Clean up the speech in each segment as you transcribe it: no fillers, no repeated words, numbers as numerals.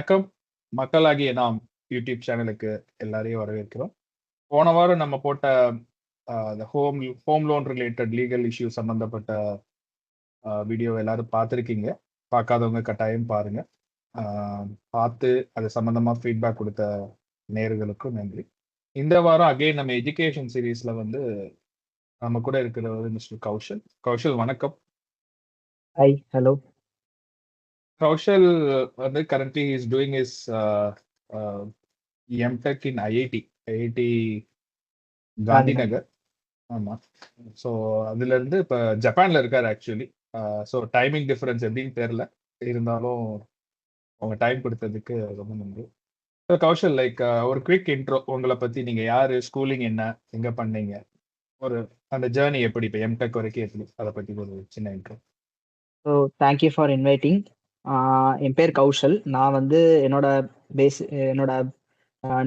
வணக்கம். மக்களாகிய நாம் யூடியூப் சேனலுக்கு எல்லாரையும் வரவேற்கிறோம். போன வாரம் நம்ம போட்ட home loan related legal issue சம்பந்தப்பட்ட வீடியோ எல்லாரும் பார்த்துருக்கீங்க. பார்க்காதவங்க கட்டாயம் பாருங்க. பார்த்து அது சம்பந்தமா ஃபீட்பேக் கொடுத்த நேயர்களுக்கும் நன்றி. இந்த வாரம் அகைன் நம்ம எஜுகேஷன் சீரீஸ்ல வந்து நம்ம கூட இருக்கிறவர் மிஸ்டர் கௌஷல். கௌஷல் வணக்கம். Hi, hello. கௌஷல் வந்து currently is doing is M Tech in IIT Gandhinagar. ஆமா. ஸோ அதுல இருந்து இப்ப ஜப்பான்ல இருக்காரு ஆக்சுவலி. ஸோ டைமிங் டிஃபரன்ஸ் எப்படின்னு தெரியல, இருந்தாலும் அவங்க டைம் கொடுத்ததுக்கு ரொம்ப நன்றி. கௌஷல், லைக் ஒரு குவிக் இன்ட்ரோ, உங்களை பத்தி, நீங்க யாரு, ஸ்கூலிங் என்ன, எங்க பண்ணீங்க, ஒரு அந்த ஜேர்னி எப்படி இப்போ எம்டெக் வரைக்கும் எப்படி, அதை பத்தி ஒரு சின்ன intro. So thank you for inviting. என் பேர் கௌஷல். நான் வந்து என்னோட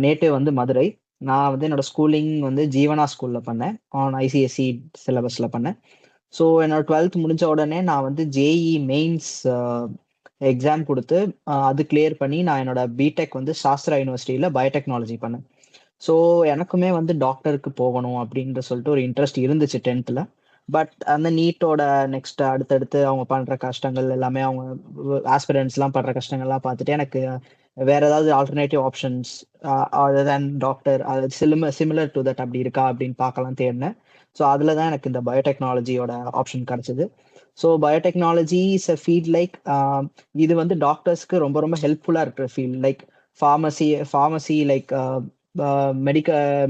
நேட்டிவ் வந்து மதுரை. நான் வந்து என்னோட ஸ்கூலிங் வந்து ஜீவனா ஸ்கூலில் பண்ணேன், ஆன் ஐசிஎஸ்சி சிலபஸில் பண்ணேன். ஸோ என்னோட 12th முடிஞ்ச உடனே நான் வந்து ஜேஇ மெயின்ஸ் எக்ஸாம் கொடுத்து அது கிளியர் பண்ணி நான் என்னோட பிடெக் வந்து சாஸ்திரா யூனிவர்சிட்டியில் பயோடெக்னாலஜி பண்ணேன். ஸோ எனக்குமே வந்து டாக்டருக்கு போகணும் அப்படின்ற சொல்லிட்டு ஒரு இன்ட்ரெஸ்ட் இருந்துச்சு 10th. பட் அந்த நீட்டோட நெக்ஸ்ட் அடுத்தடுத்து அவங்க பண்ணுற கஷ்டங்கள் எல்லாமே, அவங்க ஆஸ்பிரண்ட்ஸ்லாம் படுற கஷ்டங்கள்லாம் பார்த்துட்டு எனக்கு வேற ஏதாவது alternative options other than doctor, அது சிமிலர் டு தட் அப்படி இருக்கா அப்படின்னு பார்க்கலாம் தேடினேன். ஸோ அதில் தான் எனக்கு இந்த பயோடெக்னாலஜியோட ஆப்ஷன் கிடச்சிது. So biotechnology is a field like, இது வந்து டாக்டர்ஸ்க்கு ரொம்ப ரொம்ப ஹெல்ப்ஃபுல்லாக இருக்கிற field. Like pharmacy like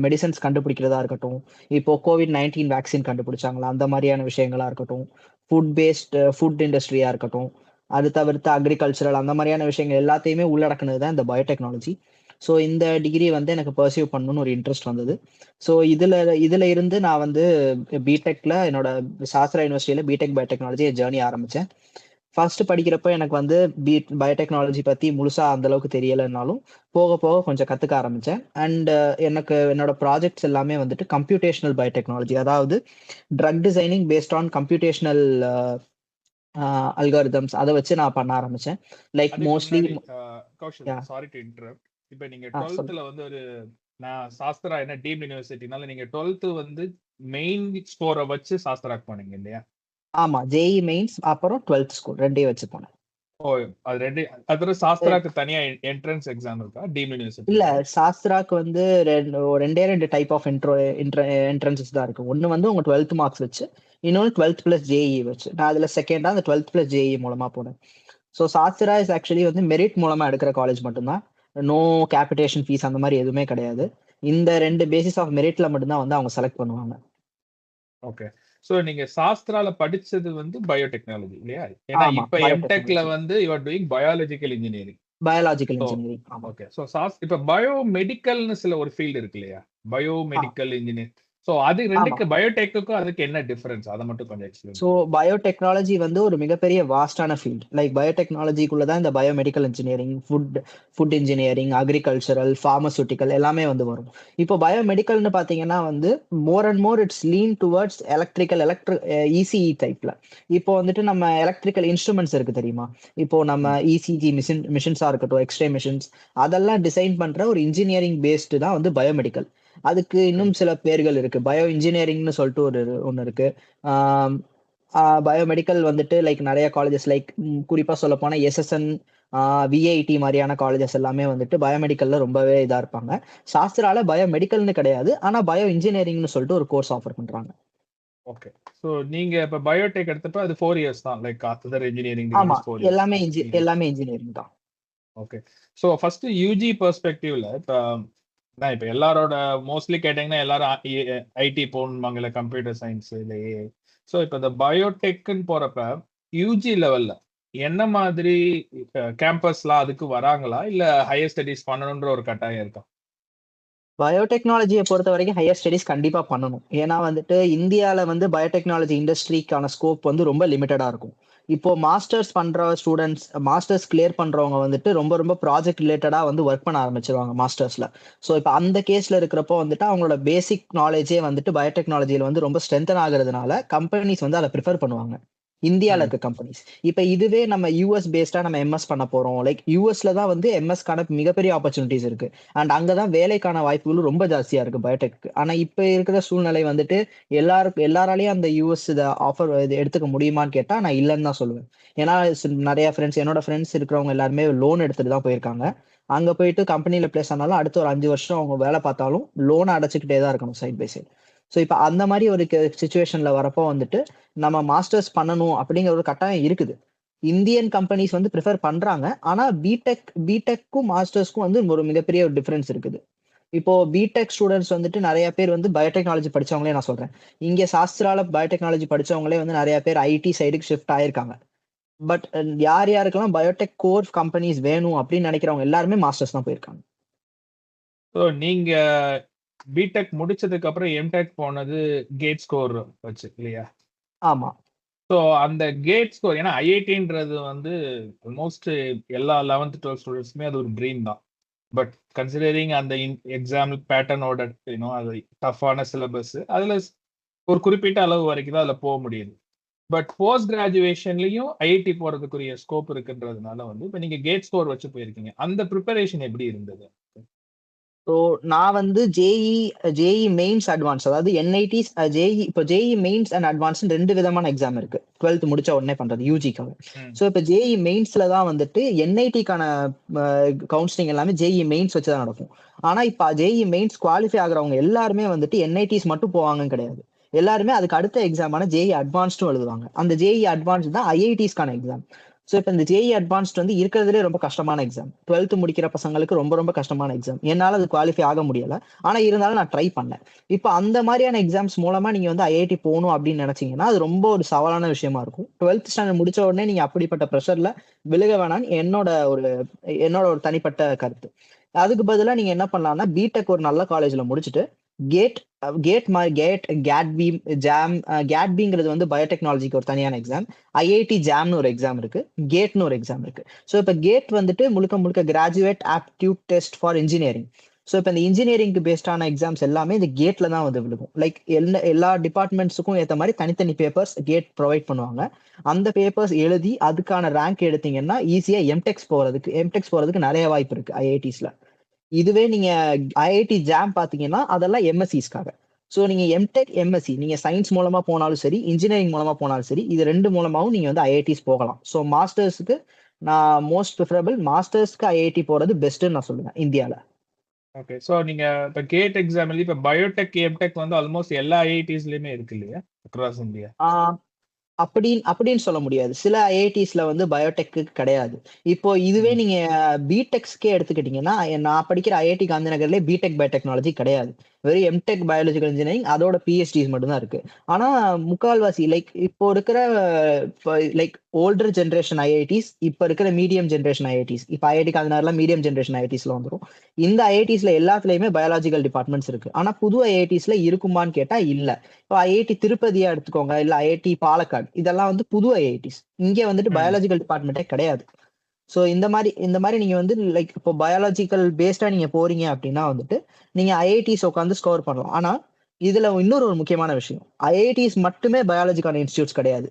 medicines கண்டுபிடிக்கிறதா இருக்கட்டும், இப்போ COVID-19 வேக்சின் கண்டுபிடிச்சாங்களா, அந்த மாதிரியான விஷயங்களா இருக்கட்டும், ஃபுட் இண்டஸ்ட்ரியா இருக்கட்டும், அது தவிர்த்து அக்ரிகல்ச்சரல், அந்த மாதிரியான விஷயங்கள் எல்லாத்தையுமே உள்ளடக்குனது தான் இந்த பயோடெக்னாலஜி. ஸோ இந்த டிகிரி வந்து எனக்கு பர்சியூ பண்ணணும்னு ஒரு இன்ட்ரெஸ்ட் வந்தது. ஸோ இதுல இருந்து நான் வந்து பிடெக்ல என்னோட சாஸ்திரா யூனிவர்சிட்டியில பிடெக் பயோடெக்னாலஜி ஜேர்னி ஆரம்பிச்சேன். ஃபர்ஸ்ட் படிக்கிறப்ப எனக்கு வந்து பயோடெக்னாலஜி பத்தி முழுசா அந்த அளவுக்கு தெரியலைன்னாலும் போக போக கொஞ்சம் கத்துக்க ஆரம்பிச்சேன். அண்ட் எனக்கு என்னோட ப்ராஜெக்ட்ஸ் எல்லாமே வந்துட்டு கம்ப்யூட்டேஷனல் பயோடெக்னாலஜி, அதாவது drug designing based on computational algorithms, அதை வச்சு நான் பண்ண ஆரம்பிச்சேன். Like mostly sorry to interrupt. இப்போ நீங்க 12th வந்து ஒரு, நான் சாஸ்திரா என்ன டீம் யூனிவர்சிட்டினால நீங்க 12th வந்து மெயின் ஸ்கோரை வச்சு சாஸ்திராக்கு போனீங்க இல்லையா? ஆமா, ஜேஇ மெயின்ஸ் அப்புறம் 12th ஸ்கோர் ரெண்டையும் வச்சு போனேன். ஓ, அது ரெண்டு. அது சாஸ்திராக்கு தனியா என்ட்ரன்ஸ் எக்ஸாம் இருக்கா டீம் யூனிவர்சிட்டி? இல்ல, சாஸ்திராக்கு வந்து ரெண்டு டைப் ஆஃப் என்ட்ரன்சஸ் தான் இருக்கு. ஒன்னு வந்து உங்க 12th மார்க்ஸ் வச்சு, இன்னொன்று 12th பிளஸ் ஜேஇ வச்சு. நான் அதுல செகண்டா அந்த 12th பிளஸ் ஜேஇ மூலமா போனேன். ஸோ சாஸ்திரா இஸ் ஆக்சுவலி வந்து மெரிட் மூலமா எடுக்கிற காலேஜ் மட்டும்தான். நோ கேபிடேஷன் ஃபீஸ் அந்த மாதிரி எதுவுமே கிடையாது. இந்த ரெண்டு பேசிஸ் ஆஃப் மெரிட்ல மட்டும்தான் வந்து அவங்க செலக்ட் பண்ணுவாங்க. ஓகே. சோ நீங்க சாஸ்திரால படிச்சது வந்து பயோடெக்னாலஜி இல்லையா? ஏன்னா இப்ப எம்டெக்ல வந்து you are doing biological engineering. Okay. So இப்ப பயோமெடிக்கல்னு சில ஒரு ஃபீல்ட் இருக்கு இல்லையா? Biomedical engineer. சோ அது ரெண்டுக்கு, பயோடெக்குக்கும் அதுக்கு என்ன டிஃபரன்ஸ், அதை மட்டும் கொஞ்சம் எக்ஸ்பிளைன். ஸோ பயோடெக்னாலஜி வந்து ஒரு மிகப்பெரிய வாஸ்டான ஃபீல்ட். லைக் பயோடெக்னாலஜிக்குள்ள தான் இந்த biomedical engineering, food engineering, agricultural, pharmaceutical எல்லாமே வந்து வரும். இப்போ பயோமெடிக்கல்னு பார்த்தீங்கன்னா வந்து more and more it's lean towards ECE டைப்ல. இப்போ வந்துட்டு நம்ம எலக்ட்ரிக்கல் இன்ஸ்ட்ருமெண்ட்ஸ் இருக்கு தெரியுமா? இப்போ நம்ம இசிஜி மிஷின்ஸா இருக்கட்டும், எக்ஸ்ரே மிஷின்ஸ், அதெல்லாம் டிசைன் பண்ற ஒரு இன்ஜினியரிங் பேஸ்டு தான் வந்து பயோமெடிக்கல். அதுக்கு இன்னும் சில பேர்கள் இருக்கு. பயோ இன்ஜினியரிங்னு சொல்லிட்டு ஒன்று இருக்கு. பயோமெடிக்கல் வந்துட்டு லைக் நிறைய காலேஜஸ், லைக் குறிப்பா சொல்ல போனா எஸ்எஸ்என், விஐடி மாதிரியான காலேஜஸ் எல்லாமே வந்துட்டு பயோமெடிக்கல்ல ரொம்பவே இதா இருப்பாங்க. சாஸ்திரால பயோமெடிக்கல்னு கிடையாது, ஆனா பயோ இன்ஜினியரிங்னு சொல்லிட்டு ஒரு கோர்ஸ் ஆஃபர் பண்றாங்க. ஓகே. சோ நீங்க இப்ப பயோடெக் எடுத்தப்ப அது 4 years தான், லைக் அதர் இன்ஜினியரிங். ஆமா, எல்லாமே இன்ஜினியரிங் தான். ஓகே. சோ ஃபர்ஸ்ட் யூஜி பெர்ஸ்பெக்டிவ்ல இப்ப எல்லாரோட மோஸ்ட்லி கேட்டீங்கன்னா எல்லாரும் ஐடி போகணுமாங்கல்ல, கம்ப்யூட்டர் சயின்ஸ் இல்லையே. ஸோ இப்போ இந்த பயோடெக்குன்னு போறப்ப யூஜி லெவல்ல என்ன மாதிரி கேம்பஸ்லாம் அதுக்கு வராங்களா, இல்ல ஹையர் ஸ்டடிஸ் பண்ணணுன்ற ஒரு கட்டாயம் இருக்கா? பயோடெக்னாலஜியை பொறுத்த வரைக்கும் ஹையர் ஸ்டடிஸ் கண்டிப்பா பண்ணணும். ஏன்னா வந்துட்டு இந்தியாவில வந்து பயோடெக்னாலஜி இண்டஸ்ட்ரிக்கான ஸ்கோப் வந்து ரொம்ப லிமிட்டடா இருக்கும். இப்போ மாஸ்டர்ஸ் பண்ற ஸ்டூடெண்ட்ஸ், மாஸ்டர்ஸ் கிளியர் பண்றவங்க வந்துட்டு ரொம்ப ரொம்ப ப்ராஜெக்ட் ரிலேட்டடா வந்து ஒர்க் பண்ண ஆரம்பிச்சிருவாங்க மாஸ்டர்ஸ்ல. ஸோ இப்போ அந்த கேஸ்ல இருக்கிறப்போ வந்துட்டு அவங்களோட பேசிக் நாலேஜே வந்துட்டு பயோடெக்னாலஜியில வந்து ரொம்ப ஸ்ட்ரென்தன் ஆகுறதுனால கம்பெனிஸ் வந்து அதை ப்ரிஃபர் பண்ணுவாங்க. இந்தியால ம். இருக்க கம்பெனிஸ். இப்ப இதுவே நம்ம யுஎஸ் பேஸ்டா நம்ம எம்எஸ் பண்ண போறோம். லைக் யுஎஸ்ல தான் வந்து எம்எஸ்க்கான மிகப்பெரிய ஆப்பர்ச்சுனிட்டீஸ் இருக்கு. அண்ட் அங்க தான் வேலைக்கான வாய்ப்புகளும் ரொம்ப ஜாஸ்தியா இருக்கு பயோடெக்க்கு. ஆனா இப்ப இருக்கிற சூழ்நிலை வந்துட்டு எல்லாராலயும் அந்த யுஎஸ் இத ஆஃபர் இது எடுத்துக்க முடியுமான்னு கேட்டா, நான் இல்லன்னு தான் சொல்லுவேன். ஏன்னா நெறைய என்னோட ஃப்ரெண்ட்ஸ் இருக்கிறவங்க எல்லாருமே லோன் எடுத்துட்டு தான் போயிருக்காங்க. அங்க போயிட்டு கம்பெனில பிளேஸ் ஆனாலும் அடுத்த ஒரு 5 வருஷம் அவங்க வேலை பார்த்தாலும் லோன அடைச்சுக்கிட்டே தான் இருக்கணும் சைட் பை சைட். ஸோ இப்ப அந்த மாரி ஒரு சிச்சுவேஷன்ல வரப்போ வந்துட்டு நம்ம மாஸ்டர்ஸ் பண்ணணும் அப்படிங்கிற ஒரு கட்டாயம் இருக்குது. இந்தியன் கம்பெனிஸ் வந்து பிரிஃபர் பண்றாங்க. ஆனா பிடெக்கும் மாஸ்டர்ஸ்க்கும் வந்து ஒரு மிகப்பெரிய ஒரு டிஃபரன்ஸ் இருக்குது. இப்போ பிடெக் ஸ்டூடண்ட்ஸ் வந்துட்டு நெறைய பேர் வந்து பயோடெக்னாலஜி படிச்சவங்களே நான் சொல்றேன். இங்க சாஸ்திரால பயோடெக்னாலஜி படிச்சவங்களே வந்து நெறைய பேர் ஐடி சைடுக்கு ஷிஃப்ட் ஆயிருக்காங்க. பட் யார் யாருக்கெல்லாம் பயோடெக் கோர் கம்பெனிஸ் வேணும் அப்படின்னு நினைக்கிறவங்க எல்லாருமே மாஸ்டர்ஸ் தான் போயிருக்காங்க. ஸோ நீங்க பிடெக் முடிச்சதுக்கு அப்புறம் எம்டெக் போனது கேட் ஸ்கோர் வச்சு இல்லையா? ஆமா. ஸோ அந்த கேட் ஸ்கோர் ஏன்னா ஐஐடின்றது வந்து ஆல்மோஸ்ட் எல்லா 11th 12th ஸ்டூடெண்ட்ஸுமே அது ஒரு ட்ரீம் தான். பட் கன்சிடரிங் அந்த எக்ஸாம் பேட்டர்னோட அது டஃப்பான சிலபஸ் அதுல ஒரு குறிப்பிட்ட அளவு வரைக்கும் தான் அதுல போக முடியுது. பட் போஸ்ட் கிராஜுவேஷன்லயும் ஐஐடி போறதுக்குரிய ஸ்கோப் இருக்குன்றதுனால வந்து இப்ப நீங்க கேட் ஸ்கோர் வச்சு போயிருக்கீங்க. அந்த ப்ரிப்பரேஷன் எப்படி இருந்தது? ஸோ நான் வந்து ஜேஇ மெயின்ஸ் அட்வான்ஸ் அதாவது என்ஐடிஸ் இப்போ ஜேஇ மெயின்ஸ் அண்ட் அட்வான்ஸ் 2 விதமான எக்ஸாம் இருக்கு. 12th முடிச்ச உடனே பண்றது யூஜிக்காக. ஸோ இப்போ ஜேஇ மெயின்ஸ்ல தான் வந்துட்டு என்ஐடிக்கான கவுன்சிலிங் எல்லாமே ஜேஇ மெயின்ஸ் வச்சு தான் நடக்கும். ஆனா இப்போ ஜேஇ மெயின்ஸ் குவாலிஃபை ஆகுறவங்க எல்லாருமே வந்துட்டு என்ஐடிஸ் மட்டும் போவாங்கன்னு கிடையாது. எல்லாருமே அதுக்கு அடுத்த எக்ஸாமான ஜேஇ அட்வான்ஸ்டும் எழுதுவாங்க. அந்த ஜேஇ அட்வான்ஸ் தான் ஐஐடிஸ்க்கான எக்ஸாம். ஸோ இப்போ இந்த ஜேஇ அட்வான்ஸ்ட் வந்து இருக்கிறதுலே ரொம்ப கஷ்டமான எக்ஸாம். 12th முடிக்கிற பசங்களுக்கு ரொம்ப ரொம்ப கஷ்டமான எக்ஸாம். என்னால அது குவாலிஃபை ஆக முடியல. ஆனா இருந்தாலும் நான் ட்ரை பண்ணேன். இப்போ அந்த மாதிரியான எக்ஸாம்ஸ் மூலமா நீங்க வந்து ஐஐடி போகணும் அப்படின்னு நினைச்சீங்கன்னா அது ரொம்ப ஒரு சவாலான விஷயமா இருக்கும். 12th ஸ்டாண்டர்ட் முடிச்ச உடனே நீங்க அப்படிப்பட்ட ப்ரெஷர்ல விழுக வேணாம்னு என்னோட ஒரு தனிப்பட்ட கருத்து. அதுக்கு பதிலா நீங்க என்ன பண்ணலாம்னா பிடெக் ஒரு நல்ல காலேஜ்ல முடிச்சுட்டு கேட் கேட்பி ஜாம் கேட்பிங்கிறது வந்து பயோடெக்னாலஜிக்கு ஒரு தனியான எக்ஸாம். ஐஐடி ஜாம்னு ஒரு எக்ஸாம் இருக்கு. கேட்னு ஒரு எக்ஸாம் இருக்கு. ஸோ இப்போ கேட் வந்துட்டு முழுக்க முழுக்க graduate aptitude test for engineering. So இப்போ இந்த இன்ஜினியரிங்க்கு பேஸ்டான எக்ஸாம்ஸ் எல்லாமே இந்த கேட்ல தான் வந்து விழுகும். லைக் எல்லா டிபார்ட்மெண்ட்ஸுக்கும் ஏற்ற மாதிரி தனித்தனி பேப்பர்ஸ் கேட் ப்ரொவைட் பண்ணுவாங்க. அந்த பேப்பர்ஸ் எழுதி அதுக்கான ரேங்க் எடுத்தீங்கன்னா ஈஸியா எம்டெக்ஸ் போறதுக்கு நிறைய வாய்ப்பு இருக்கு ஐஐடிஸ்ல. இதுவே நீங்க ஐஐடி ஜாம் பாத்தீங்கன்னா அதெல்லாம் எம்எஸ்சிஸ்க்காக. ஸோ நீங்க எம்டெக் எம்எஸ்சி நீங்க சயின்ஸ் மூலமா போனாலும் சரி இன்ஜினியரிங் மூலமா போனாலும் சரி இது 2 மூலமாவும் நீங்க வந்து ஐஐடிஸ் போகலாம். ஸோ மாஸ்டர்ஸ்க்கு நான் மோஸ்ட் ப்ரிஃபரபிள் மாஸ்டர்ஸ்க்கு ஐஐடி போறது பெஸ்ட்னு நான் சொல்லுவேன் இந்தியால. ஓகே. ஸோ நீங்க இப்போ கேட் எக்ஸாம் எழுதி இப்போ பயோடெக் எம்டெக் வந்து ஆல்மோஸ்ட் எல்லா ஐஐடிஸ்லயுமே இருக்கு இல்லையா அக்ராஸ் இந்தியா? அப்படின்னு சொல்ல முடியாது. சில ஐஐடிஸ்ல வந்து பயோடெக்கு கிடையாது. இப்போ இதுவே நீங்க பிடெக்ஸ்க்கே எடுத்துக்கிட்டீங்கன்னா நான் படிக்கிற ஐஐடி காந்திநகர்ல பிடெக் பயோடெக்னாலஜி கிடையாது. வெறும் எம்டெக் பயாலஜிக்கல் இன்ஜினியரிங் அதோட பிஹெச்டிஸ் மட்டும் தான் இருக்கு. ஆனா முக்கால்வாசி இப்போ இருக்கிற லைக் ஓல்டர் ஜென்ரேஷன் ஐஐடிஸ் இப்ப இருக்கிற மீடியம் ஜென்ரேஷன் ஐஐடிஸ் இப்ப ஐஐடி காந்திநகர்ல மீடியம் ஜென்ரேஷன் ஐஐடிஸ்ல வந்துடும். இந்த ஐஐடிஸ்ல எல்லாத்துலயுமே பயாலஜிக்கல் டிபார்ட்மெண்ட்ஸ் இருக்கு. ஆனா புது ஐஐடிஸ்ல இருக்குமான்னு கேட்டா இல்ல. இப்போ ஐஐடி திருப்பதியா எடுத்துக்கோங்க இல்ல ஐஐடி பாலக்காடு இதெல்லாம் வந்து புது ஐஐடிஸ். இங்க வந்துட்டு பயாலஜிக்கல் டிபார்ட்மெண்ட்டே கிடையாது. ஸோ இந்த மாதிரி நீங்க வந்து லைக் இப்போ பயாலஜிக்கல் பேஸ்டா நீங்க போறீங்க அப்படின்னா வந்துட்டு நீங்க ஐஐடிஸ் உட்காந்து ஸ்கோர் பண்ணலாம். ஆனா இதுல இன்னொரு ஒரு முக்கியமான விஷயம் ஐஐடிஸ் மட்டுமே பயாலஜிக்கான இன்ஸ்டியூட்ஸ் கிடையாது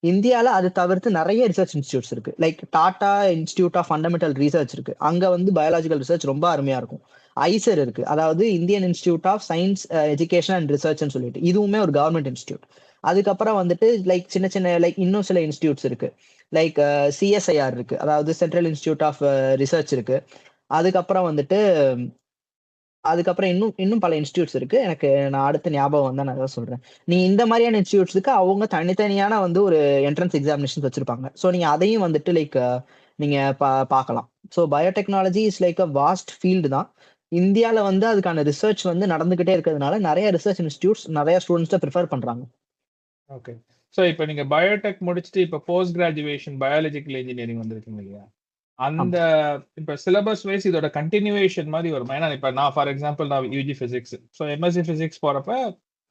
இந்தியால அது தவிர்த்து நிறைய ரிசர்ச் இன்ஸ்டியூட்ஸ் இருக்கு. Like Tata institute of fundamental research இருக்கு. அங்க வந்து பயாலஜிக்கல் ரிசர்ச் ரொம்ப அருமையா இருக்கும். ஐசர் இருக்கு அதாவது Indian institute of science education and ரிசர்ச்னு சொல்லிட்டு இதுவுமே ஒரு கவர்மெண்ட் இன்ஸ்டியூட். அதுக்கப்புறம் வந்துட்டு லைக் சின்ன சின்ன லைக் இன்னும் சில இன்ஸ்டியூட்ஸ் இருக்கு. லைக் சிஎஸ்ஐஆர் இருக்கு அதாவது சென்ட்ரல் இன்ஸ்டியூட் ஆஃப் ரிசர்ச் இருக்கு. அதுக்கப்புறம் வந்துட்டு அதுக்கப்புறம் இன்னும் பல இன்ஸ்டியூட்ஸ் இருக்கு. நான் அடுத்த ஞாபகம் வந்தா நான் சொல்றேன். நீ இந்த மாதிரியான இன்ஸ்டியூட்ஸ்க்கு அவங்க தனித்தனியான வந்து ஒரு என்ட்ரன்ஸ் எக்ஸாமினேஷன் வச்சிருப்பாங்க. ஸோ நீங்க அதையும் வந்துட்டு லைக் நீங்க பார்க்கலாம். So biotechnology is like a vast field தான். இந்தியால வந்து அதுக்கான ரிசர்ச் வந்து நடந்துகிட்டே இருக்கிறதுனால நிறைய ரிசர்ச் இன்ஸ்டியூட்ஸ் நிறைய ஸ்டூடெண்ட்ஸ் ப்ரிஃபர் பண்றாங்க. ஓகே. ஸோ இப்போ நீங்க பயோடெக் முடிச்சுட்டு இப்போ போஸ்ட் கிராஜுவேஷன் பயாலஜிக்கல் இன்ஜினியரிங் வந்திருக்கீங்க இல்லையா? அந்த இப்போ சிலபஸ் வைஸ் இதோட கண்டினியூவேஷன் மாதிரி வரும். ஏன்னா இப்போ நான் ஃபார் எக்ஸாம்பிள் நான் UG physics so MSc physics போறப்ப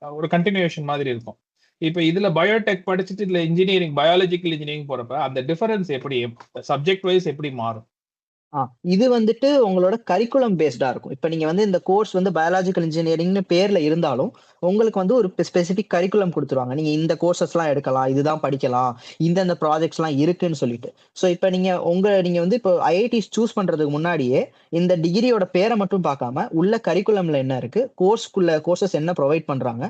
ஒரு கண்டினியூவேஷன் மாதிரி இருக்கும். இப்போ இதுல பயோடெக் படிச்சுட்டு இதுல இன்ஜினியரிங் பயாலஜிக்கல் இன்ஜினியரிங் போறப்ப அந்த டிஃபரன்ஸ் எப்படி சப்ஜெக்ட் வைஸ் எப்படி மாறும்? இது வந்துட்டு உங்களோட கரிக்குலம் பேஸ்டா இருக்கும். இப்ப நீங்க வந்து இந்த கோர்ஸ் வந்து பயாலஜிக்கல் இன்ஜினியரிங்னு பேர்ல இருந்தாலும், உங்களுக்கு வந்து ஒரு ஸ்பெசிபிக் கரிக்குலம் குடுத்துருவாங்க. நீங்க இந்த கோர்ஸஸ்லாம் எடுக்கலாம். இதுதான் படிக்கலாம். இந்தந்த ப்ராஜெக்ட்ஸ்லாம் இருக்குன்னு சொல்லிட்டு. ஸோ இப்ப நீங்க வந்து இப்போ ஐஐடிஸ் சூஸ் பண்றதுக்கு முன்னாடியே, இந்த டிகிரியோட பேர மட்டும் பார்க்காம, உள்ள கரிக்குலம்ல என்ன இருக்கு? கோர்ஸஸ் என்ன புரொவைட் பண்றாங்க?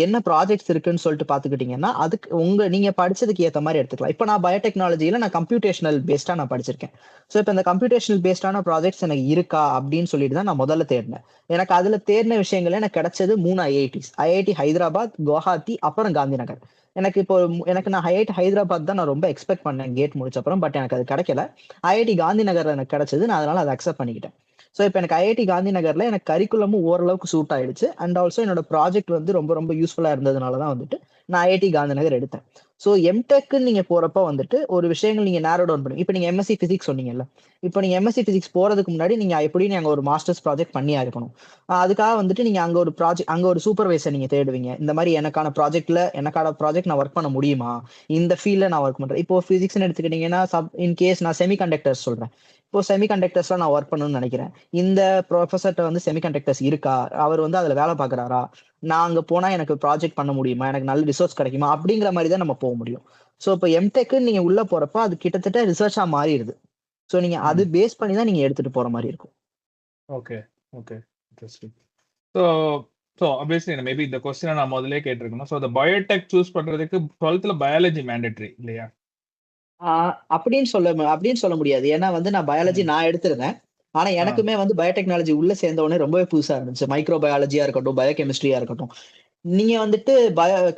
என்ன ப்ராஜெக்ட்ஸ் இருக்குன்னு சொல்லிட்டு பார்த்துக்கிட்டீங்கன்னா, அதுக்கு நீங்க படிச்சதுக்கு ஏத்த மாரி எடுத்துக்கலாம். இப்ப நான் பயோடெக்னாலஜில நான் கம்ப்யூட்டேஷனல் பேஸ்டா நான் படிச்சிருக்கேன். ஸோ இப்ப இந்த கம்ப்யூட்டேஷனல் பேஸ்டான ப்ராஜெக்ட்ஸ் எனக்கு இருக்கா அப்படின்னு சொல்லிட்டு தான் நான் முதல்ல தேடினேன். எனக்கு அதுல தேடின விஷயங்கள்ல எனக்கு கிடைச்சது 3 ஐஐடிஸ். ஐஐடி ஹைதராபாத், குவஹாத்தி, அப்புறம் காந்திநகர். எனக்கு நான் ஐஐடி ஹைதராபாத் தான் நான் ரொம்ப எக்ஸ்பெக்ட் பண்ணேன் கேட் முடிச்ச அப்புறம். பட் எனக்கு அது கிடைக்கல. ஐஐடி காந்திநகர்ல எனக்கு கிடைச்சது. நான் அதனால அதை அக்செப்ட் பண்ணிக்கிட்டேன். ஸோ இப்போ எனக்கு ஐஐடி காந்திநகர்ல எனக்கு கரிக்குலமும் ஓரளவுக்கு சூட் ஆயிடுச்சு. அண்ட் ஆல்சோ என்னோட ப்ராஜெக்ட் வந்து ரொம்ப ரொம்ப யூஸ்ஃபுல்லா இருந்ததுனால தான் வந்துட்டு நான் ஐஐடி காந்திநகர் எடுத்தேன். ஸோ எம்டெக்ன்னு நீங்க போறப்ப வந்துட்டு ஒரு விஷயங்கள் நீங்க நேரோ டவுன் பண்ணுங்க. இப்போ நீங்க எம்எஸ்சி பிசிக்ஸ் சொன்னீங்கல்ல. இப்போ நீங்க எம்எஸ்சி பிசிக்ஸ் போறதுக்கு முன்னாடி நீங்க எப்படியும் அங்க ஒரு மாஸ்டர்ஸ் ப்ராஜெக்ட் பண்ணியா இருக்கணும். அதுக்காக வந்துட்டு நீங்க அங்க ஒரு சூப்பர்வைசர் நீங்க தேடுவீங்க. இந்த மாதிரி எனக்கான ப்ராஜெக்ட் நான் ஒர்க் பண்ண முடியுமா? இந்த ஃபீல்ட்ல நான் ஒர்க் பண்றேன். இப்போ பிசிக்ஸ்னு எடுத்துக்கிட்டீங்கன்னா இன் கேஸ் நான் செமிகண்டக்டர்ஸ் சொல்றேன். இப்போ செமிகண்டக்டர்ஸ்ல நான் ஒர்க் பண்ணணும்னு நினைக்கிறேன். இந்த ப்ரொஃபசர்ட்ட வந்து செமிகண்டக்டர்ஸ் இருக்கா? அவர் வந்து அதுல வேலை பார்க்கறாரா? நான் அங்க போனா எனக்கு ப்ராஜெக்ட் பண்ண முடியுமா? எனக்கு நல்ல ரிசோர்ஸ் கிடைக்குமா? அப்படிங்கிற மாதிரி தான் நம்ம போக முடியும். ஸோ இப்போ எம்டெக்ன்னு நீங்க உள்ள போறப்ப அது கிட்டத்தட்ட ரிசர்ச்சா மாறிடுது. ஸோ நீங்க அது பேஸ் பண்ணி தான் நீங்க எடுத்துட்டு போற மாதிரி இருக்கும். Okay okay interesting. So so obviously maybe இந்த கொஸ்டினை நான் முதல்ல கேட்டிருக்கணும். ஸோ இந்த பயோடெக் சூஸ் பண்றதுக்கு 12th பயாலஜி மேண்டேட்டரி இல்லையா? அப்படின்னு சொல்ல முடியாது. ஏன்னா வந்து நான் பயாலஜி நான் எடுத்திருந்தேன். ஆனா எனக்குமே வந்து பயோடெக்னாலஜி உள்ள சேர்ந்த உடனே ரொம்பவே புதுசா இருந்துச்சு. மைக்ரோ பயாலஜியா இருக்கட்டும், பயோகெமிஸ்ட்ரியா இருக்கட்டும். நீங்க வந்துட்டு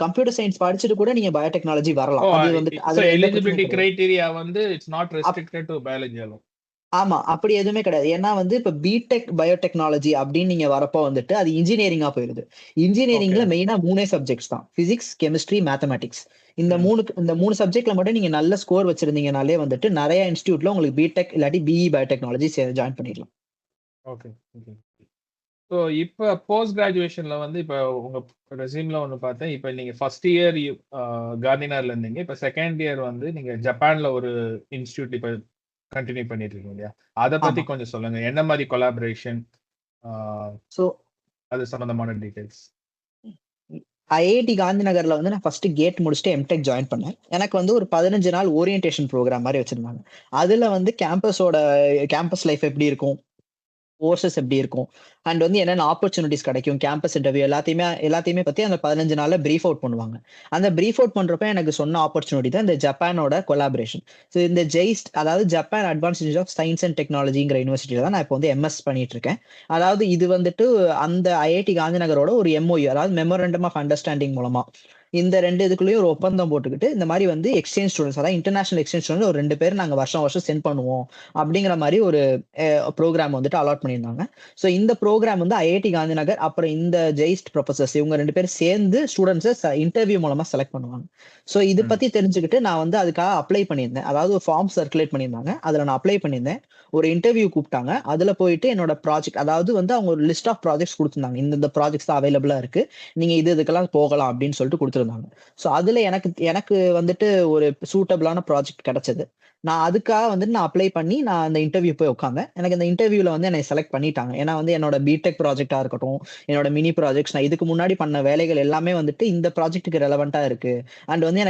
கம்ப்யூட்டர் சயின்ஸ் படிச்சுட்டு கூட நீங்க பயோடெக்னாலஜி வரலாம். அது வந்துட்டு அதுல எந்த பிரச்சனையும் எலிஜிபிலிட்டி கிடையாது. கிரைட்டீரியா வந்து it's not restricted to biology alone. ஆமா. அப்படி எதுவுமே கிடையாது. ஏன்னா வந்து இப்ப பிடெக் பயோடெக்னாலஜி அப்படின்னு நீங்க வரப்போ வந்துட்டு அது இன்ஜினியரிங்கா போயிருது. இன்ஜினியரிங்ல மெயினா 3 சப்ஜெக்ட்ஸ் தான். Physics, chemistry, mathematics. இந்த 3 சப்ஜெக்ட்ல மட்டும் நீங்க நல்ல ஸ்கோர் வச்சிருந்தீங்கனாலே வந்துட்டு நிறைய இன்ஸ்டிடியூட்ல உங்களுக்கு பிடெக் இல்லாட்டி பிஇ பயோடெக்னாலஜி ஜாயின் பண்ணிடலாம். Okay okay. ஸோ இப்போ போஸ்ட் கிராஜுவேஷன்ல வந்து இப்போ உங்க ரெசியூம்ல ஒன்று பார்த்தேன். இப்போ நீங்க ஃபர்ஸ்ட் இயர் காந்திநகர்ல இருந்தீங்க. இப்போ செகண்ட் இயர் வந்து நீங்க ஜப்பான்ல ஒரு இன்ஸ்டியூட் இப்போ கண்டினியூ பண்ணிட்டு இருக்கீங்க இல்லையா? அதை பத்தி ஆமா. கொஞ்சம் சொல்லுங்க. என்ன மாதிரி கொலாபரேஷன், ஸோ அது சம்பந்தமான டீடைல்ஸ். ஐஐடி காந்திநகர்ல வந்து நான் ஃபர்ஸ்ட் கேட் முடிச்சுட்டு எம்டெக் ஜாயின் பண்ணேன். எனக்கு வந்து ஒரு 15 நாள் ஓரியன்டேஷன் ப்ரோக்ராம் மாதிரி வச்சிருந்தாங்க. அதுல வந்து கேம்பஸ் லைஃப் எப்படி இருக்கும், கோர்சஸ் எப்படி இருக்கும், அண்ட் வந்து என்னென்ன ஆப்பர்ச்சுனிட்டிஸ் கிடைக்கும், கேம்பஸ் இன்டர்வியூ எல்லாத்தையுமே பத்தி அந்த 15 நாள்ல பிரீஃப் அவுட் பண்ணுவாங்க. அந்த பிரீஃப் அவுட் பண்றப்ப எனக்கு சொன்ன ஆப்பர்ச்சுனிட்டி தான் இந்த ஜப்பானோட கொலாபரேஷன். ஸோ இந்த ஜெய்ஸ்ட், அதாவது Japan advanced institute of science and டெக்னாலஜிங்கிற யூனிவர்சிட்டியில தான் நான் இப்போ வந்து எம்எஸ் பண்ணிட்டு இருக்கேன். அதாவது இது வந்துட்டு அந்த ஐஐடி காந்திநகரோட ஒரு எம்ஓயு, அதாவது மெமோரண்டம் ஆஃப் அண்டர்ஸ்டாண்டிங் மூலமா இந்த 2 இதுக்குள்ளேயும் ஒரு ஒப்பந்தம் போட்டுக்கிட்டு இந்த மாதிரி வந்து எக்ஸ்சேஞ்ச் ஸ்டூடெண்ட்ஸ், அதாவது இன்டர்நேஷனல் எக்ஸ்சேஞ்ச் ஸ்டூடெண்ட்ஸ் ஒரு 2 பேர் நாங்க வருஷம் வருஷம் சென்ட் பண்ணுவோம் அப்படிங்கிற மாதிரி ஒரு ப்ரோக்ராம் வந்துட்டு அலாட் பண்ணியிருந்தாங்க. ஸோ இந்த ப்ரோக்ராம் வந்து ஐஐடி காந்திநகர் அப்புறம் இந்த ஜெய்ஸ்ட் ப்ரொஃபசர்ஸ் இவங்க 2 பேரும் சேர்ந்து ஸ்டூடெண்ட்ஸை இன்டர்வியூ மூலமா செலக்ட் பண்ணுவாங்க. ஸோ இது பத்தி தெரிஞ்சுக்கிட்டு நான் வந்து அதுக்காக அப்ளை பண்ணியிருந்தேன். அதாவது ஒரு ஃபார்ம் சர்க்குலேட் பண்ணியிருந்தாங்க. அதுல நான் அப்ளை பண்ணியிருந்தேன். ஒரு இன்டர்வியூ கூப்பிட்டாங்க. அதுல போயிட்டு என்னோட ப்ராஜெக்ட், அதாவது வந்து அவங்க ஒரு லிஸ்ட் ஆஃப் ப்ராஜெக்ட்ஸ் கொடுத்திருந்தாங்க. இந்த ப்ராஜெக்ட்ஸ் தான் அவைலபிளா இருக்கு, நீங்க இதுக்கெல்லாம் போகலாம் அப்படின்னு சொல்லிட்டு கொடுத்துருந்தாங்க. ஸோ அதுல எனக்கு வந்துட்டு ஒரு சூட்டபிளான ப்ராஜெக்ட் கிடைச்சது. நான் அதுக்காக வந்துட்டு நான் அப்ளை பண்ணி நான் அந்த இன்டர்வியூ போய் உட்காந்தேன். எனக்கு அந்த இன்டர்வியூல வந்து என்னை செலக்ட் பண்ணிட்டாங்க. ஏன்னா வந்து என்னோட பிடெக் ப்ராஜெக்ட்டா இருக்கட்டும், என்னோட மினி ப்ராஜெக்ட்ஸ், நான் இதுக்கு முன்னாடி பண்ண வேலைகள் எல்லாமே வந்துட்டு இந்த ப்ராஜெக்ட்டுக்கு ரெலவென்ட்டா இருக்கு. அண்ட் வந்து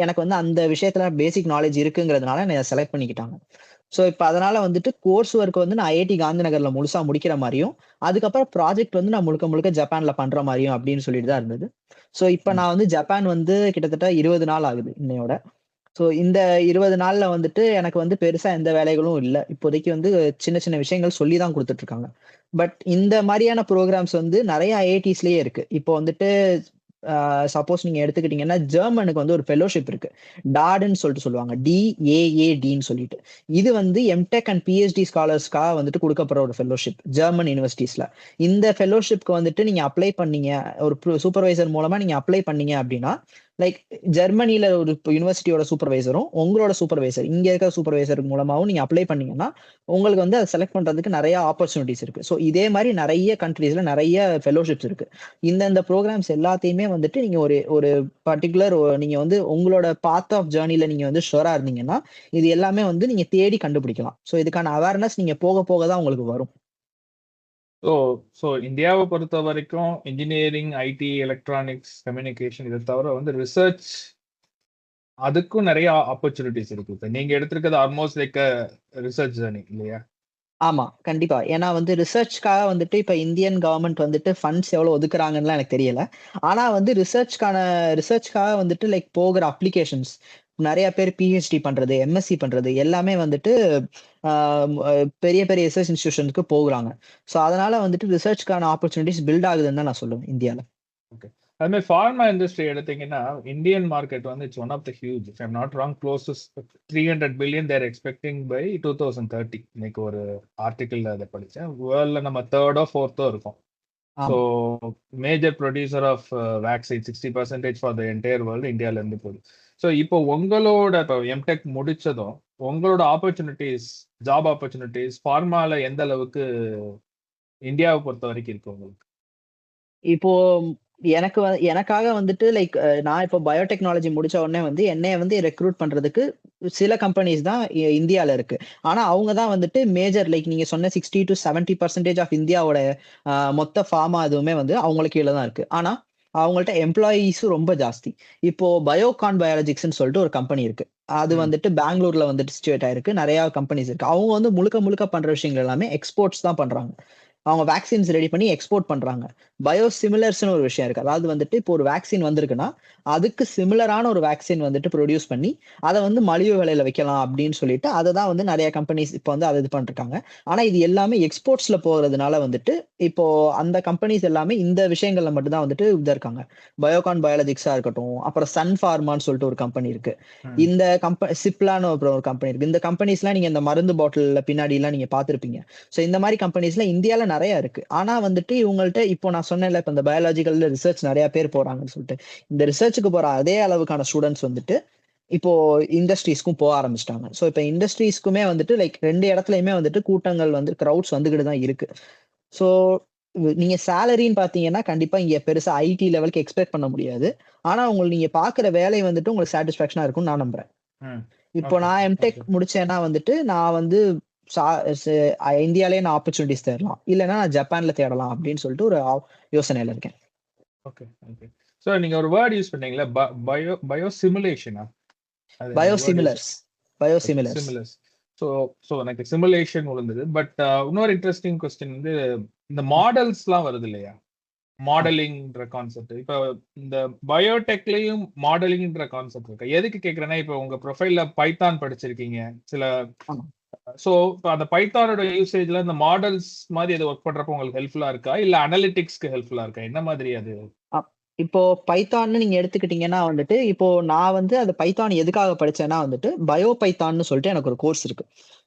எனக்கு வந்து அந்த விஷயத்துல பேசிக் நாலேஜ் இருக்குங்கிறதுனால என்னை செலக்ட் பண்ணிக்கிட்டாங்க. ஸோ இப்ப அதனால வந்துட்டு கோர்ஸ் ஒர்க் வந்து நான் ஐஐடி காந்திநகர்ல முழுசா முடிக்கிற மாரியும், அதுக்கப்புறம் ப்ராஜெக்ட் வந்து நான் முழுக்க முழுக்க ஜப்பான்ல பண்ற மாரியும் அப்படின்னு சொல்லிட்டு தான் இருந்தது. ஸோ இப்ப நான் வந்து ஜப்பான் வந்து கிட்டத்தட்ட 20 நாள் ஆகுது இன்னையோட. ஸோ இந்த 20 நாள்ல வந்துட்டு எனக்கு வந்து பெருசா எந்த வேலைகளும் இல்ல. இப்போதைக்கு வந்து சின்ன சின்ன விஷயங்கள் சொல்லி தான் குடுத்துட்டு இருக்காங்க. பட் இந்த மாரியான ப்ரோகிராம்ஸ் வந்து நெறைய ஐஐடிஸ்லயே இருக்கு. இப்போ வந்துட்டு சப்போஸ் நீங்க எடுத்துக்கிட்டீங்கன்னா, ஜெர்மனுக்கு வந்து ஒரு ஃபெலோஷிப் இருக்கு. டாடுன்னு சொல்லிட்டு சொல்லுவாங்க. டிஏஏடின்னு சொல்லிட்டு. இது வந்து எம்டெக் அண்ட் பிஹெச்டி ஸ்காலர்ஸ்க்காக வந்துட்டு குடுக்கப்படுற ஒரு ஃபெலோஷிப், ஜெர்மன் யூனிவர்சிட்டீஸ்ல. இந்த ஃபெலோஷிப்க்கு வந்துட்டு நீங்க அப்ளை பண்ணீங்க, ஒரு சூப்பர்வைசர் மூலமா நீங்க அப்ளை பண்ணீங்க அப்படின்னா, லைக் ஜெர்மனியில ஒரு யூனிவர்சிட்டியோட சூப்பர்வைசரும் உங்களோட சூப்பர்வைசர் இங்க இருக்கிற சூப்பர்வைசர் மூலமாவும் நீங்க அப்ளை பண்ணீங்கன்னா உங்களுக்கு வந்து அதை செலக்ட் பண்றதுக்கு நிறைய ஆப்பர்ச்சுனிட்டிஸ் இருக்கு. ஸோ இதே மாதிரி நிறைய கண்ட்ரீஸ்ல நிறைய ஃபெலோஷிப்ஸ் இருக்கு. இந்த ப்ரோக்ராம்ஸ் எல்லாத்தையுமே வந்துட்டு நீங்க ஒரு ஒரு பர்டிகுலர் நீங்க வந்து உங்களோட பாத் ஆஃப் ஜேர்னில நீங்க வந்து ஷுவரா இருந்தீங்கன்னா இது எல்லாமே வந்து நீங்க தேடி கண்டுபிடிக்கலாம். ஸோ இதுக்கான அவேர்னஸ் நீங்க போக போக தான் உங்களுக்கு வரும். ஸோ ஸோ இந்தியாவை பொறுத்த வரைக்கும் இன்ஜினியரிங், ஐடி, எலக்ட்ரானிக்ஸ், கம்யூனிகேஷன் இதை தவிர வந்து ரிசர்ச் அதுக்கும் நிறைய ஆப்பர்ச்சுனிட்டிஸ் இருக்கு. இப்போ நீங்க எடுத்திருக்கிறது ஆல்மோஸ்ட் லைக் ரிசர்ச் ஜர்னி இல்லையா? ஆமா, கண்டிப்பா. ஏன்னா வந்து ரிசர்ச்க்காக வந்துட்டு இப்ப இந்தியன் கவர்ன்மெண்ட் வந்துட்டு ஃபண்ட்ஸ் எவ்வளவு ஒதுக்குறாங்கன்னுலாம் எனக்கு தெரியல. ஆனா வந்து ரிசர்ச்க்காக வந்துட்டு லைக் போகிற அப்ளிகேஷன்ஸ் நிறைய பேர் பிஹெச்டி பண்றது, எம்எஸ்சி பண்றது எல்லாமே வந்துட்டு பெரிய பெரிய ரிசர்ச் இன்ஸ்டிடியூஷனுக்கு போகுறாங்க. ஸோ அதனால வந்துட்டு ரிசர்ச்க்கான ஆப்பர்ச்சுனிட்டிஸ் பில்ட் ஆகுதுன்னு தான் நான் சொல்லுவேன் இந்தியால. ஓகே. அது மாதிரி ஃபார்மா இண்டஸ்ட்ரி எடுத்தீங்கன்னா இந்தியன் மார்க்கெட் வந்து it's one of the huge. If I'm not wrong, close to 300 billion they're expecting by 2030. இன்னைக்கு ஒரு ஆர்டிக்கிள் அதை படித்தேன். வேர்ல்ட்ல நம்ம தேர்டோ ஃபோர்த்தோ இருக்கும். So major producer of vaccine 60% for the entire world இந்தியால இருந்து போகுது. ஸோ இப்போ உங்களோட இப்போ எம்டெக் முடிச்சதும் உங்களோட ஆப்பர்ச்சுனிட்டிஸ், ஜாப் ஆப்பர்ச்சுனிட்டிஸ் ஃபார்மால எந்த அளவுக்கு இந்தியாவை பொறுத்த வரைக்கும் இருக்கு உங்களுக்கு? இப்போ எனக்காக வந்துட்டு லைக் நான் இப்போ பயோடெக்னாலஜி முடிச்ச உடனே வந்து என்னைய வந்து ரெக்ரூட் பண்றதுக்கு சில கம்பெனிஸ் தான் இந்தியால இருக்கு. ஆனா அவங்க தான் வந்துட்டு மேஜர் லைக் நீங்க சொன்ன 60 to 70% ஆஃப் இந்தியாவோட மொத்த ஃபார்மா இதுவுமே வந்து அவங்களுக்கு கீழே தான் இருக்கு. ஆனா அவங்கள்ட்ட எம்ப்ளாயீஸும் ரொம்ப ஜாஸ்தி. இப்போ பயோகான் பயாலஜிக்ஸ்ன்னு சொல்லிட்டு ஒரு கம்பெனி இருக்கு. அது வந்துட்டு பெங்களூர்ல வந்துட்டு சிச்சுவேட் ஆயிருக்கு. நிறைய கம்பெனிஸ் இருக்கு. அவங்க வந்து முழுக்க முழுக்க பண்ற விஷயங்கள் எல்லாமே எக்ஸ்போர்ட்ஸ் தான் பண்றாங்க. அவங்க வேக்சின்ஸ் ரெடி பண்ணி எக்ஸ்போர்ட் பண்றாங்க. பயோசிமிலர்ஸ்னு ஒரு விஷயம் இருக்கு. அதாவது வந்துட்டு இப்போ ஒரு வேக்சின் வந்திருக்குன்னா அதுக்கு சிமிலரான ஒரு வேக்சின் வந்துட்டு ப்ரொடியூஸ் பண்ணி அதை வந்து மலிவு விலையில வைக்கலாம் அப்படின்னு சொல்லிட்டு அதை தான் வந்து நிறைய கம்பெனிஸ் இப்போ வந்து அதை இது பண்ணிருக்காங்க. ஆனா இது எல்லாமே எக்ஸ்போர்ட்ஸ்ல போறதுனால வந்துட்டு இப்போ அந்த கம்பெனிஸ் எல்லாமே இந்த விஷயங்கள்ல மட்டும் தான் வந்துட்டு இதா இருக்காங்க. பயோகான் பயாலஜிக்ஸா இருக்கட்டும், அப்புறம் சன் ஃபார்மான்னு சொல்லிட்டு ஒரு கம்பெனி இருக்கு. இந்த கம்பெனி சிப்லான்னு ஒரு கம்பெனி இருக்கு. இந்த கம்பெனிஸ்லாம் நீங்க இந்த மருந்து பாட்டில் பின்னாடி எல்லாம் நீங்க பாத்திருப்பீங்க. ஸோ இந்த மாதிரி கம்பெனிஸ்ல இந்தியால நிறைய இருக்கு. ஆனா வந்துட்டு இவங்கள்ட்ட இப்போ நான் சொன்னேன்ல இப்போ இந்த பயாலஜிக்கல் ரிசர்ச் நிறைய பேர் போறாங்கன்னு சொல்லிட்டு இந்த ரிசர்ச்சுக்கு போற அதே அளவுக்கான ஸ்டூடெண்ட்ஸ் வந்துட்டு இப்போ இண்டஸ்ட்ரீஸ்க்கும் போக ஆரம்பிச்சிட்டாங்க. ஸோ இப்போ இண்டஸ்ட்ரீஸ்க்குமே வந்துட்டு லைக் 2 இடத்துலயுமே வந்துட்டு கூட்டங்கள் வந்து கிரௌட்ஸ் வந்துகிட்டு தான் இருக்கு. ஸோ நீங்க சேலரின்னு பாத்தீங்கன்னா கண்டிப்பா இங்க பெருசா ஐடி லெவலுக்கு எக்ஸ்பெக்ட் பண்ண முடியாது. ஆனா உங்களுக்கு நீங்க பாக்குற வேலை வந்துட்டு உங்களுக்கு சாட்டிஸ்பாக்சனா இருக்கும்னு நான் நம்புறேன். இப்போ நான் எம்டெக் முடிச்சேன்னா வந்துட்டு நான் வந்து இந்தியாலே நான் ஆப்பர்ச்சுனிட்டிஸ் தேடலாம், இல்லைன்னா நான் ஜப்பான்ல தேடலாம் அப்படின்னு சொல்லிட்டு ஒரு யோசனையில இருக்கேன். Okay okay. ஸோ நீங்க ஒரு வேர்ட் யூஸ் பண்ணீங்களா, பயோசிமுலேஷனா? பயோசிமிலர்ஸ். சிமிலர்ஸ். ஸோ எனக்கு சிமுலேஷன் விழுந்தது. பட் இன்னொரு இன்ட்ரெஸ்டிங் கொஸ்டின் வந்து இந்த மாடல்ஸ்லாம் வருது இல்லையா, மாடலிங்ன்ற கான்செப்ட். இப்போ இந்த பயோடெக்லயும் மாடலிங்ன்ற கான்செப்ட் இருக்கு. எதுக்கு கேட்குறேன்னா இப்போ உங்க ப்ரொஃபைல்ல பைத்தான் படிச்சிருக்கீங்க சில. ஸோ இப்போ அந்த பைத்தானோட யூசேஜ்ல இந்த மாடல்ஸ் மாதிரி எது ஒர்க் பண்றப்போ உங்களுக்கு ஹெல்ப்ஃபுல்லா இருக்கா, இல்ல அனலிட்டிக்ஸ்க்கு ஹெல்ப்ஃபுல்லா இருக்கா? என்ன மாதிரி அது? இப்போ பைத்தான்னு நீங்க எடுத்துக்கிட்டீங்கன்னா வந்துட்டு இப்போ நான் வந்து அந்த பைத்தான் எதுக்காக படிச்சேன்னா வந்துட்டு பயோ பைத்தான்னு சொல்லிட்டு எனக்கு ஒரு கோர்ஸ் இருக்கு.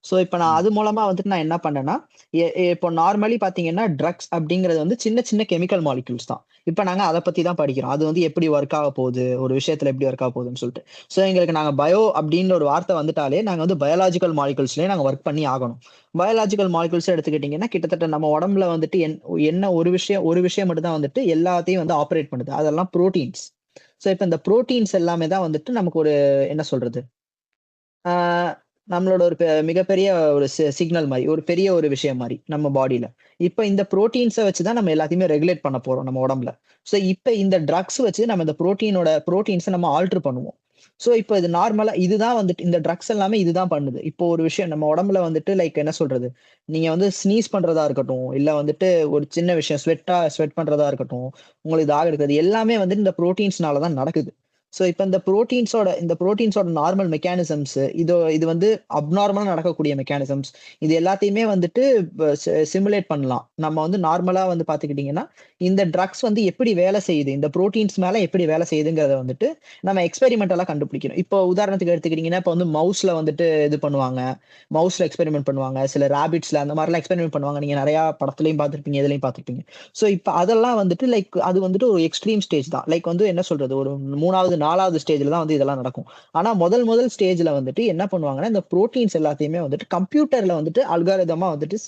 ஸோ இப்போ நான் அது மூலமா வந்துட்டு நான் என்ன பண்ணேன்னா இப்போ நார்மலி பாத்தீங்கன்னா ட்ரக்ஸ் அப்படிங்கிறது வந்து சின்ன சின்ன கெமிக்கல் மாலிக்யூல்ஸ் தான். இப்போ நாங்க அதை பத்தி தான் படிக்கிறோம். அது வந்து எப்படி ஒர்க் ஆக போகுது, ஒரு விஷயத்துல எப்படி ஒர்க் ஆக போகுதுன்னு சொல்லிட்டு. ஸோ எங்களுக்கு நாங்க பயோ அப்படின்ற ஒரு வார்த்தை வந்துட்டாலே நாங்க வந்து பயாலாஜிக்கல் மாலிகூல்ஸ்லயே நாங்க ஒர்க் பண்ணி ஆகணும். பயாலாஜிக்கல் மாலிகூல்ஸ் எடுத்துக்கிட்டீங்கன்னா கிட்டத்தட்ட நம்ம உடம்புல வந்துட்டு என்ன ஒரு விஷயம் மட்டும் தான் வந்துட்டு எல்லாத்தையும் வந்து ஆப்ரேட் பண்ணுது. அதெல்லாம் புரோட்டீன்ஸ். ஸோ இப்போ இந்த புரோட்டீன்ஸ் எல்லாமே தான் வந்துட்டு நமக்கு ஒரு என்ன சொல்றது, நம்மளோட ஒரு மிகப்பெரிய ஒரு சிக்னல் மாதிரி, ஒரு பெரிய ஒரு விஷயம் மாதிரி நம்ம பாடியில. இப்ப இந்த புரோட்டீன்ஸை வச்சுதான் நம்ம எல்லாத்தையுமே ரெகுலேட் பண்ண போறோம் நம்ம உடம்புல. ஸோ இப்ப இந்த ட்ரக்ஸ் வச்சு நம்ம இந்த புரோட்டீன்ஸை நம்ம ஆல்டர் பண்ணுவோம். ஸோ இப்போ இது நார்மலா இதுதான் வந்துட்டு இந்த ட்ரக்ஸ் எல்லாமே இதுதான் பண்ணுது. இப்போ ஒரு விஷயம் நம்ம உடம்புல வந்துட்டு லைக் என்ன சொல்றது, நீங்க வந்து ஸ்னீஸ் பண்றதா இருக்கட்டும், இல்ல வந்துட்டு ஒரு சின்ன விஷயம் ஸ்வெட் பண்றதா இருக்கட்டும், உங்களுக்கு தாக எடுக்கிறது எல்லாமே வந்து இந்த புரோட்டீன்ஸ்னால தான் நடக்குது. ஸோ இப்போ இந்த புரோட்டீன்ஸோட நார்மல் மெக்கானிசம்ஸ் இது வந்து அப்நார்மலா நடக்கக்கூடிய மெக்கானிசம்ஸ் இது எல்லாத்தையுமே வந்துட்டு சிமுலேட் பண்ணலாம். நம்ம வந்து நார்மலா வந்து பாத்துக்கிட்டீங்கன்னா இந்த ட்ரக்ஸ் வந்து எப்படி வேலை செய்யுது, இந்த புரோட்டீன்ஸ் மேல எப்படி வேலை செய்யுதுங்கிறத வந்துட்டு நம்ம எக்ஸ்பெரிமெண்டலா கண்டுபிடிக்கணும். இப்போ உதாரணத்துக்கு எடுத்துக்கிட்டீங்கன்னா இப்போ வந்து மவுஸ்ல வந்துட்டு இது பண்ணுவாங்க, மவுஸ்ல எக்ஸ்பெரிமெண்ட் பண்ணுவாங்க, சில ரேபிட்ஸ்ல அந்த மாதிரிலாம் எக்ஸ்பெரிமெண்ட் பண்ணுவாங்க. நீங்க நிறைய படத்துலயும் பார்த்திருப்பீங்க, இதுலயும் பார்த்திருப்பீங்க. ஸோ இப்போ அதெல்லாம் வந்துட்டு லைக் அது வந்துட்டு ஒரு எக்ஸ்ட்ரீம் ஸ்டேஜ் தான். லைக் வந்து என்ன சொல்றது, ஒரு 3வது 4வது ஸ்டேஜ்ல தான் வந்து இதெல்லாம் நடக்கும். ஆனா முதல் ஸ்டேஜ்ல வந்துட்டு என்ன பண்ணுவாங்கன்னா, இந்த புரோட்டீன்ஸ் எல்லாத்தையுமே வந்துட்டு கம்ப்யூட்டர்ல வந்துட்டு அல்காரிதமா வந்துட்டு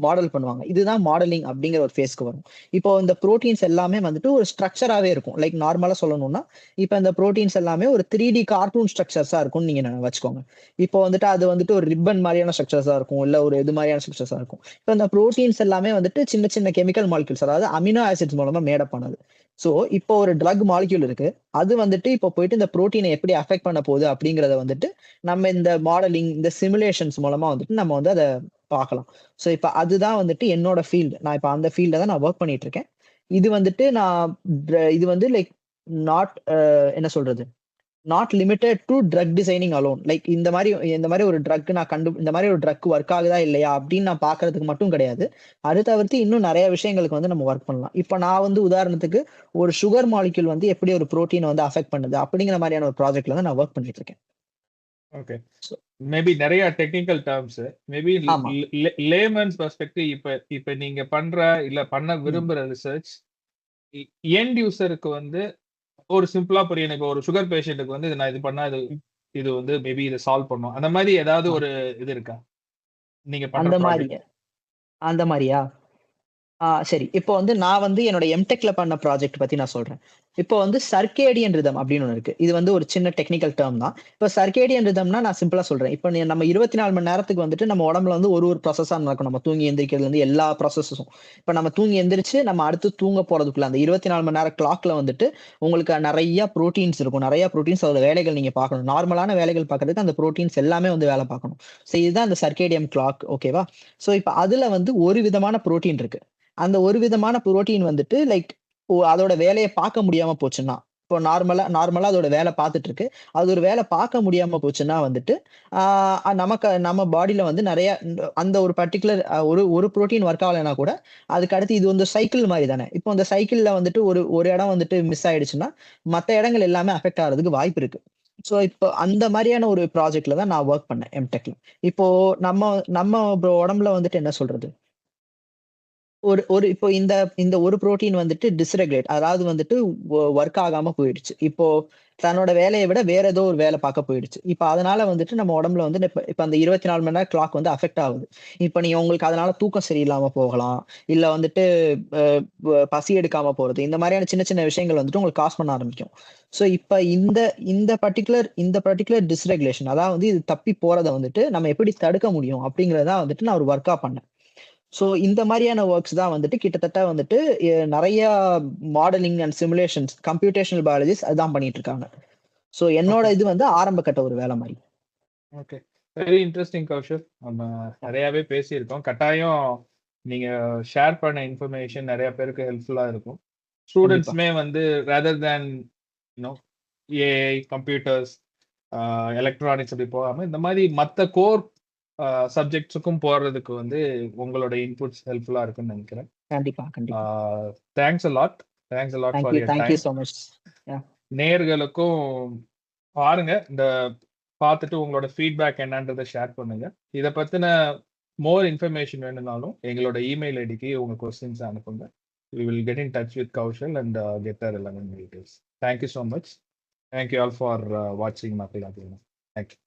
மாடல் பண்ணுவாங்க. இதுதான் மாடலிங் அப்படிங்கிற ஒரு ஃபேஸ்க்கு வரும். இப்போ இந்த புரோட்டீன்ஸ் எல்லாமே வந்துட்டு ஒரு ஸ்ட்ரக்சராவே இருக்கும். லைக் நார்மலா சொல்லணும்னா, இப்ப இந்த புரோட்டீன்ஸ் எல்லாமே ஒரு 3டி கார்ட்டூன் ஸ்ட்ரக்சர்ஸா இருக்கும்னு நீங்க வச்சுக்கோங்க. இப்போ வந்துட்டு அது வந்துட்டு ஒரு ரிப்பன் மாரியான ஸ்ட்ரக்சர்ஸா இருக்கும். இல்ல ஒரு இது மாரியான ஸ்ட்ரக்சர்ஸா இருக்கும். இப்ப இந்த புரோட்டீன்ஸ் எல்லாமே வந்துட்டு சின்ன சின்ன கெமிக்கல் மாலிக்யூல்ஸ், அதாவது அமினோ ஆசிட்ஸ் மூலமா மேட் அப் ஆனது. சோ இப்போ ஒரு ட்ரக் மாலிக்யூல் இருக்கு. அது வந்துட்டு இப்போ போயிட்டு இந்த புரோட்டீனை எப்படி அஃபெக்ட் பண்ண போகுது அப்படிங்கிறத வந்துட்டு நம்ம இந்த மாடலிங், இந்த சிமுலேஷன்ஸ் மூலமா வந்துட்டு நம்ம வந்து அத பார்க்கலாம். சோ இப்ப அதுதான் வந்துட்டு என்னோட ஃபீல்ட். நான் இப்ப அந்த ஃபீல்ட்ல தான் நான் வொர்க் பண்ணிட்டு இருக்கேன். இது வந்துட்டு இது வந்து லைக் நாட் என்ன சொல்றது? Not limited to drug designing alone. Like இந்த மாரி ஒரு ட்ரக் இந்த மாரி ஒரு ட்ரக் ஒர்க் ஆகுதா இல்லையா அப்படின்னு நான் பார்க்கறதுக்கு மட்டும் கிடையாது. அது தவிர்த்து இன்னும் நெறைய விஷயங்களுக்கு வந்து நம்ம ஒர்க் பண்ணலாம். இப்ப நான் வந்து உதாரணத்துக்கு ஒரு சுகர் மாலிக்யூல் வந்து எப்படி ஒரு புரோட்டீன வந்து அஃபெக்ட் பண்ணுது அப்படிங்கிற மாரியான ஒரு ப்ராஜெக்ட்ல தான் நான் வொர்க் பண்ணிட்டு இருக்கேன். ஓகே. சோ மேபி நிறைய டெக்னிக்கல் டேர்ம்ஸ் மேபி ஆமா. லேமன்ஸ் பெர்ஸ்பெக்டிவ் இப்ப நீங்க பண்ற இல்ல பண்ண ம். விரும்புற ரிசர்ச் எண்ட் யூசருக்கு வந்து ஒரு சிம்பிளா புரியும். இப்போ ஒரு சுகர் பேஷண்ட்டுக்கு வந்து இது நான் இது பண்ணா ம். இது வந்து மேபி இதை சால்வ் பண்ணும். அந்த மாதிரி ஏதாவது ஆ. ஒரு இது இருக்கா நீங்க பண்ற அந்த மாரி ப்ராஜெக்ட்? அந்த மாரியா? சரி. இப்போ வந்து நான் வந்து என்னோட எம்.டெக்ல பண்ண ப்ராஜெக்ட் பத்தி நான் சொல்றேன். இப்போ வந்து சர்கேடியன் ரிதம் அப்படின்னு ஒண்ணு இருக்கு. இது வந்து ஒரு சின்ன டெக்னிக்கல் டெர்ம் தான். இப்போ சர்கேடியன் ரிதம்னா நான் சிம்பிளா சொல்றேன். இப்போ நம்ம 24 மணி நேரத்துக்கு வந்துட்டு நம்ம உடம்புல வந்து ஒரு ப்ராசஸா நடக்கும். நம்ம தூங்கி எந்திரிக்கிறதுலருந்து எல்லா ப்ராசஸஸும். இப்ப நம்ம தூங்கி எந்திரிச்சு நம்ம அடுத்து தூங்க போறதுக்குள்ள அந்த 24 மணி நேர கிளாக்ல வந்துட்டு உங்களுக்கு நெறைய புரோட்டீன்ஸ் இருக்கும். நெறைய புரோட்டீன்ஸ் அதோட வேலைகள் நீங்க பார்க்கணும். நார்மலான வேலைகள் பார்க்கறதுக்கு அந்த புரோட்டீன்ஸ் எல்லாமே வந்து வேலை பார்க்கணும். சோ இதுதான் அந்த சர்கேடியம் கிளாக். ஓகேவா? சோ இப்ப அதுல வந்து ஒரு விதமான புரோட்டீன் இருக்கு. அந்த ஒரு விதமான புரோட்டீன் வந்துட்டு லைக் அதோட வேலைய பார்க்க முடியாம போச்சுன்னா, இப்போ நார்மலா அதோட வேலை பார்த்துட்டு இருக்கு. அது ஒரு வேலை பார்க்க முடியாம போச்சுன்னா வந்துட்டு, நம்ம பாடில வந்து நெறைய அந்த ஒரு பர்ட்டிகுலர் ஒரு ஒரு புரோட்டீன் ஒர்க் ஆகலைன்னா கூட, அதுக்கு அடுத்து இது வந்து சைக்கிள் மாரி தானே. இப்போ அந்த சைக்கிள்ல வந்துட்டு ஒரு ஒரு இடம் வந்துட்டு மிஸ் ஆயிடுச்சுன்னா, மத்த இடங்கள் எல்லாமே அஃபெக்ட் ஆகுறதுக்கு வாய்ப்பு இருக்கு. சோ இப்போ அந்த மாரியான ஒரு ப்ராஜெக்ட்ல தான் நான் வொர்க் பண்ணேன் எம்.டெக்ல. இப்போ நம்ம நம்ம உடம்புல வந்துட்டு என்ன சொல்றது? ஒரு ஒரு இப்போ இந்த இந்த ஒரு புரோட்டீன் வந்துட்டு டிஸ்ரெகுலேட், அதாவது வந்துட்டு ஒர்க் ஆகாம போயிடுச்சு. இப்போ தன்னோட வேலைய விட வேற ஏதோ ஒரு வேலை பார்க்க போயிடுச்சு. இப்ப அதனால வந்துட்டு நம்ம உடம்புல வந்து இப்ப இப்ப அந்த 24 மணி நேரம் கிளாக் வந்து அஃபெக்ட் ஆகுது. இப்ப நீங்க உங்களுக்கு அதனால தூக்கம் சரியில்லாம போகலாம். இல்ல வந்துட்டு அ பசி எடுக்காம போறது. இந்த மாதிரியான சின்ன சின்ன விஷயங்கள் வந்துட்டு உங்களுக்கு காஸ் பண்ண ஆரம்பிக்கும். சோ இப்ப இந்த பர்ட்டிகுலர் டிஸ்ரெகுலேஷன், அதாவது வந்து இது தப்பி போறத வந்துட்டு நம்ம எப்படி தடுக்க முடியும் அப்படிங்கிறத வந்துட்டு நான் ஒரு ஒர்க்கா பண்ணேன். சோ இந்த மாரியான வொர்க்ஸ் தான் வந்துட்டு கிட்டத்தட்ட வந்துட்டு நெறைய modelling and simulations, computational biologist அதான் பண்ணிட்டு இருக்காங்க. சோ என்னோட ஓகே. இது வந்து ஆரம்ப கட்ட ஒரு வேலை மாரி. ஓகே. Very interesting Kaushal. நம்ம நிறையவே பேசியிருக்கோம். கட்டாயம் நீங்க ஷேர் பண்ண இன்ஃபர்மேஷன் நிறைய பேருக்கு ஹெல்ப்ஃபுல்லா இருக்கும். கண்டிப்பா. ஸ்டூடெண்ட்ஸ்மே வந்து ரதர் தேன் யூனோ ஏஐ, கம்ப்யூட்டர்ஸ், எலக்ட்ரானிக்ஸ் அப்படி போகாம இந்த மாதிரி மற்ற கோர் சப்ஜெக்ட்ஸுக்கும் போறதுக்கு வந்து உங்களோட இன்புட்ஸ் ஹெல்ப்ஃபுல்லா இருக்குன்னு நினைக்கிறேன். கண்டிப்பா, கண்டிப்பா. Thanks a lot. Thanks a lot thank for you. Your thank you time. So much. Yeah! நேயர்களுக்கும் பாருங்க. பார்த்துட்டு உங்களோட ஃபீட்பேக் என்னன்றதை ஷேர் பண்ணுங்க. இதை பத்தின மோர் இன்ஃபர்மேஷன் வேணும்னாலும் எங்களோட இமெயில் ஐடிக்கு உங்க கொஸ்டின்ஸ் அனுப்புங்க. We will get in touch with Kaushal and get the relevant details. Thank you so much. Thank you all for watching Makila. Thank you.